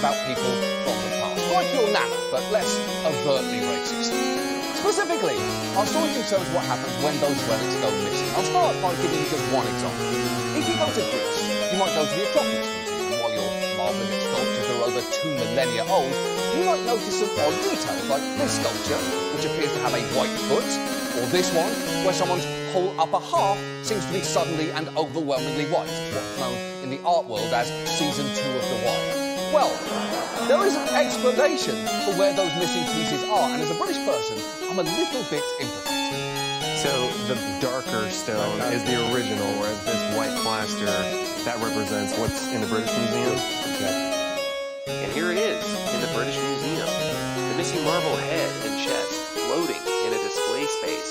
about people from the past, like your nana, but less overtly racist. Specifically, our story concerns what happens when those relics go missing. I'll start by giving you just one example. If you go to Greece, you might go to the Acropolis Museum. While you're marvelling at sculptures that are over 2 millennia old, you might notice some odd details, like this sculpture, which appears to have a white foot, or this one, where someone's whole upper half seems to be suddenly and overwhelmingly white, what's known in the art world as Season 2 of The Wire. Well, there is an explanation for where those missing pieces are, and as a British person, I'm a little bit implicated. So the darker stone is the original, whereas this white plaster, that represents what's in the British Museum? Okay. And here it is, in the British Museum. The missing marble head and chest floating in a display space.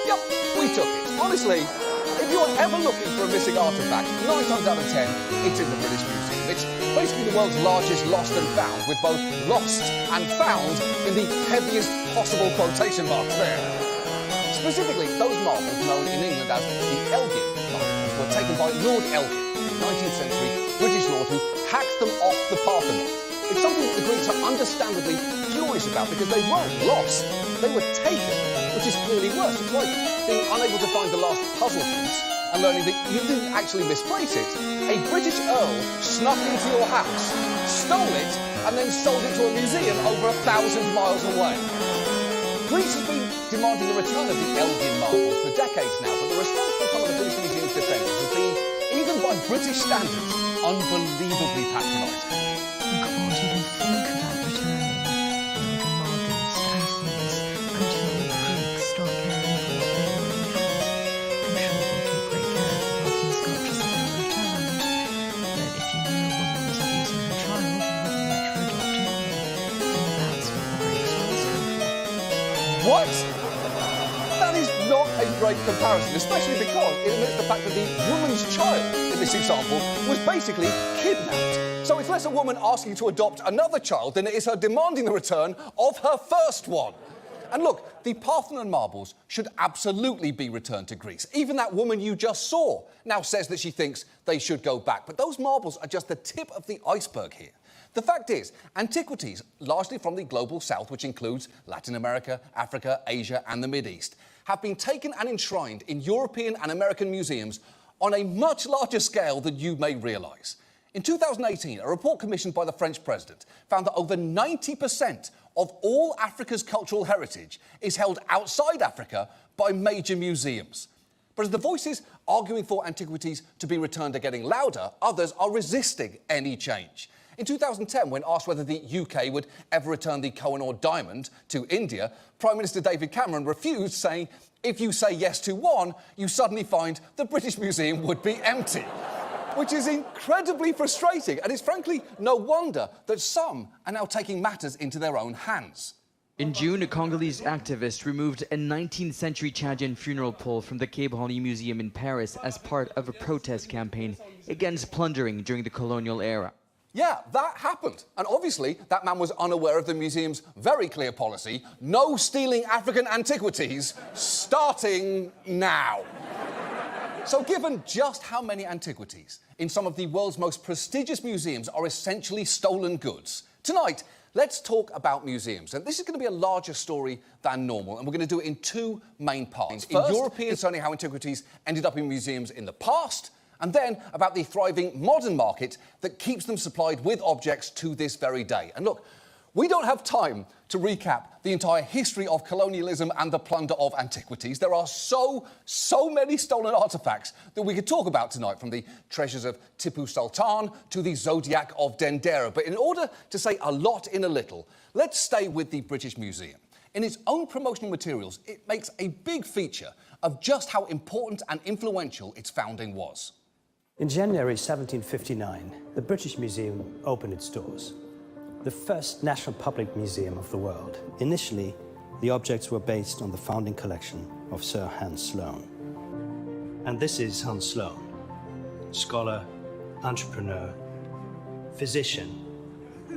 Yep, we took it. Honestly, if you're ever looking for a missing artefact, 9 times out of 10, it's in the British Museum. It's basically the world's largest lost and found, with both lost and found in the heaviest possible quotation marks there. Specifically, those marbles known in England as the Elgin marbles were taken by Lord Elgin, a 19th century British lord who hacked them off the Parthenon. It's something that the Greeks are understandably furious about because they weren't lost, they were taken, which is clearly worse. It's like being unable to find the last puzzle piece and learning that you didn't actually misplace it. A British earl snuck into your house, stole it, and then sold it to a museum over 1,000 miles away. Greece has been demanding the return of the Elgin marbles for decades now, but the response from some of the British Museum's defenders has been, even by British standards, unbelievably patronising. I can't even think about returning Elgin marbles to Athens until the Greeks start caring for what they already have. I'm sure they take great care of the Parthenon sculptures that they'll return, but if you knew a woman was abusing her child, you wouldn't let her adopt it. And that's what the Greeks were asking for. What? That is not a great comparison, especially because it admits the fact that the woman's child in this example was basically kidnapped. So it's less a woman asking to adopt another child than it is her demanding the return of her first one. And look, the Parthenon marbles should absolutely be returned to Greece. Even that woman you just saw now says that she thinks they should go back. But those marbles are just the tip of the iceberg here. The fact is, antiquities, largely from the global south, which includes Latin America, Africa, Asia, and the Mideast, have been taken and enshrined in European and American museums on a much larger scale than you may realise. In 2018, a report commissioned by the French president found that over 90% of all Africa's cultural heritage is held outside Africa by major museums. But as the voices arguing for antiquities to be returned are getting louder, others are resisting any change. In 2010, when asked whether the UK would ever return the Kohinoor diamond to India, Prime Minister David Cameron refused, saying, if you say yes to one, you suddenly find the British Museum would be empty. Which is incredibly frustrating, and it's frankly no wonder that some are now taking matters into their own hands. In June, a Congolese activist removed a 19th century Chadian funeral pole from the Quai Branly Museum in Paris as part of a protest campaign against plundering during the colonial era. Yeah, that happened. And obviously, that man was unaware of the museum's very clear policy, no stealing African antiquities, starting now. So given just how many antiquities in some of the world's most prestigious museums are essentially stolen goods, tonight, let's talk about museums. And this is going to be a larger story than normal, and we're going to do it in 2 main parts. First, in European, concerning how antiquities ended up in museums in the past, and then about the thriving modern market that keeps them supplied with objects to this very day. And look, we don't have time to recap the entire history of colonialism and the plunder of antiquities. There are so many stolen artefacts that we could talk about tonight, from the treasures of Tipu Sultan to the Zodiac of Dendera. But in order to say a lot in a little, let's stay with the British Museum. In its own promotional materials, it makes a big feature of just how important and influential its founding was. In January 1759, the British Museum opened its doors. The first national public museum of the world. Initially, the objects were based on the founding collection of Sir Hans Sloane. And this is Hans Sloane, scholar, entrepreneur, physician,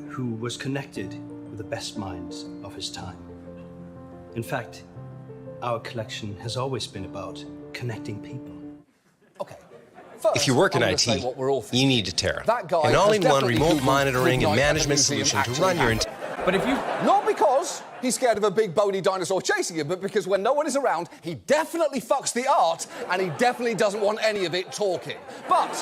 who was connected with the best minds of his time. In fact, our collection has always been about connecting people. OK, First, If you work in I'm gonna IT, say what we're all thinking. you need a Terra. That guy An has all-in-one definitely remote Googled monitoring good and night at the management museum solution to actually run your happened. But if you... Not because he's scared of a big bony dinosaur chasing him, but because when no one is around, he definitely fucks the art, and he definitely doesn't want any of it talking. But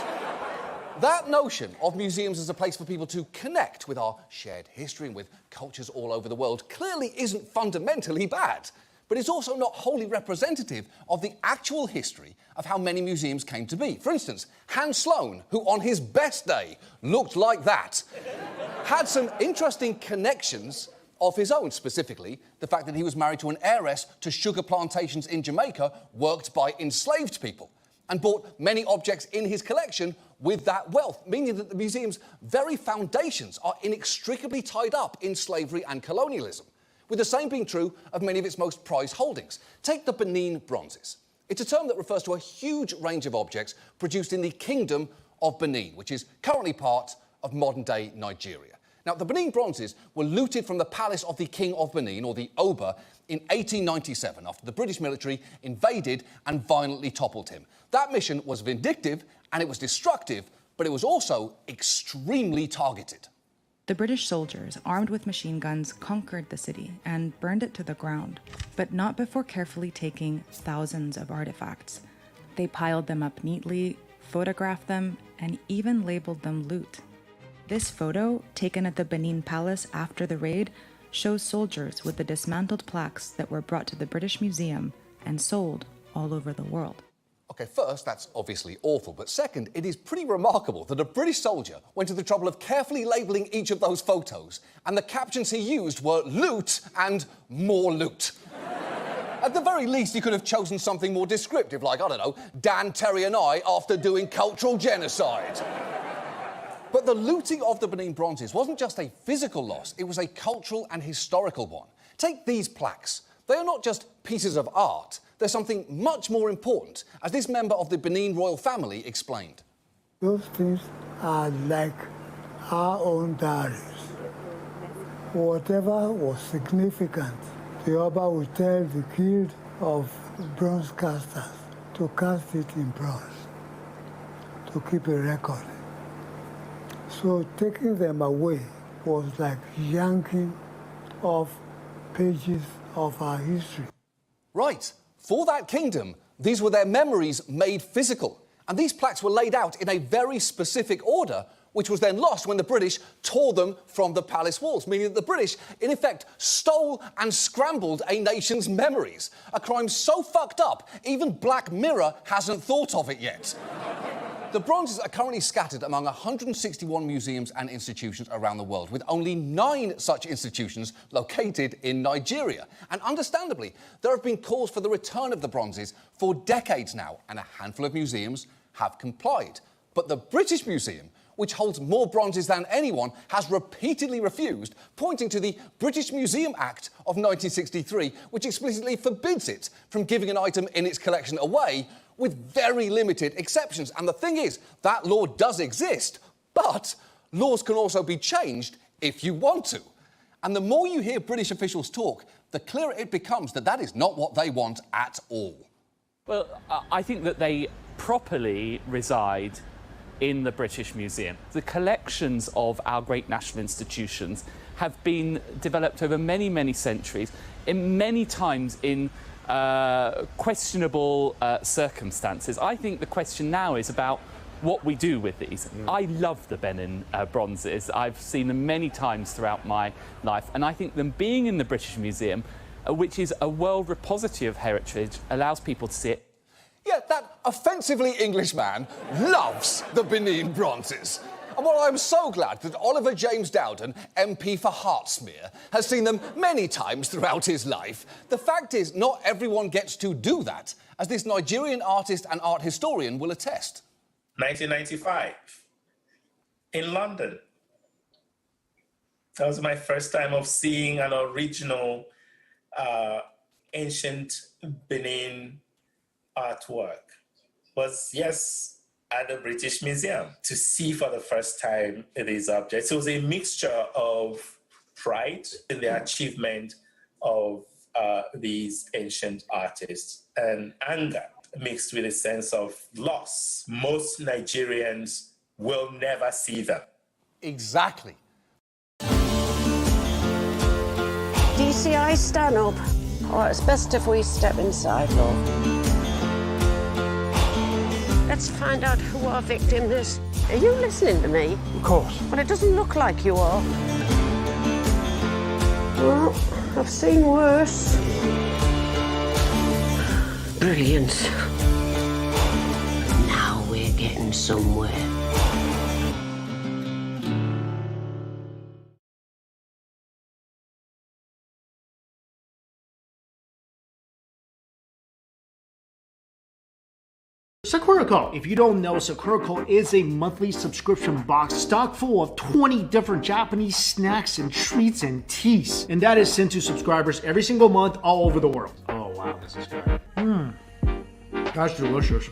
that notion of museums as a place for people to connect with our shared history and with cultures all over the world clearly isn't fundamentally bad. But it's also not wholly representative of the actual history of how many museums came to be. For instance, Hans Sloane, who on his best day looked like that, had some interesting connections of his own, specifically the fact that he was married to an heiress to sugar plantations in Jamaica worked by enslaved people, and bought many objects in his collection with that wealth, meaning that the museum's very foundations are inextricably tied up in slavery and colonialism, with the same being true of many of its most prized holdings. Take the Benin bronzes. It's a term that refers to a huge range of objects produced in the Kingdom of Benin, which is currently part of modern-day Nigeria. Now, the Benin bronzes were looted from the palace of the King of Benin, or the Oba, in 1897, after the British military invaded and violently toppled him. That mission was vindictive and it was destructive, but it was also extremely targeted. The British soldiers, armed with machine guns, conquered the city and burned it to the ground, but not before carefully taking thousands of artifacts. They piled them up neatly, photographed them, and even labeled them loot. This photo, taken at the Benin Palace after the raid, shows soldiers with the dismantled plaques that were brought to the British Museum and sold all over the world. OK, first, that's obviously awful, but second, it is pretty remarkable that a British soldier went to the trouble of carefully labelling each of those photos, and the captions he used were loot and more loot. At the very least, he could have chosen something more descriptive, like, I don't know, Dan, Terry and I after doing cultural genocide. But the looting of the Benin bronzes wasn't just a physical loss, it was a cultural and historical one. Take these plaques. They are not just pieces of art, they're something much more important, as this member of the Benin royal family explained. Those things are like our own diaries. Whatever was significant, the Oba would tell the guild of bronze casters to cast it in bronze, to keep a record. So taking them away was like yanking off pages of our history. Right. For that kingdom, these were their memories made physical. And these plaques were laid out in a very specific order, which was then lost when the British tore them from the palace walls, meaning that the British, in effect, stole and scrambled a nation's memories. A crime so fucked up, even Black Mirror hasn't thought of it yet. The bronzes are currently scattered among 161 museums and institutions around the world, with only 9 such institutions located in Nigeria. And understandably, there have been calls for the return of the bronzes for decades now, and a handful of museums have complied. But the British Museum, which holds more bronzes than anyone, has repeatedly refused, pointing to the British Museum Act of 1963, which explicitly forbids it from giving an item in its collection away, with very limited exceptions. And the thing is, that law does exist, but laws can also be changed if you want to. And the more you hear British officials talk, the clearer it becomes that that is not what they want at all. Well, I think that they properly reside in the British Museum. The collections of our great national institutions have been developed over many, many centuries, in many times in questionable circumstances. I think the question now is about what we do with these. I love the Benin bronzes. I've seen them many times throughout my life, and I think them being in the British Museum, which is a world repository of heritage, allows people to see it. Yeah, that offensively English man loves the Benin bronzes. And while I'm so glad that Oliver James Dowden, MP for Hertsmere, has seen them many times throughout his life, the fact is not everyone gets to do that, as this Nigerian artist and art historian will attest. 1995, in London. That was my first time of seeing an original ancient Benin artwork. Was, yes, at the British Museum to see for the first time these objects. It was a mixture of pride in the achievement of these ancient artists and anger mixed with a sense of loss. Most Nigerians will never see them. Exactly. DCI, stand up. Or it's best if we step inside, love. Let's find out who our victim is. Are you listening to me? Of course. But it doesn't look like you are. Well, I've seen worse. Brilliant. Now we're getting somewhere. Sakura, if you don't know, Sakura is a monthly subscription box stocked full of 20 different Japanese snacks and treats and teas. And that is sent to subscribers every single month all over the world. Oh wow, this is good. That's delicious.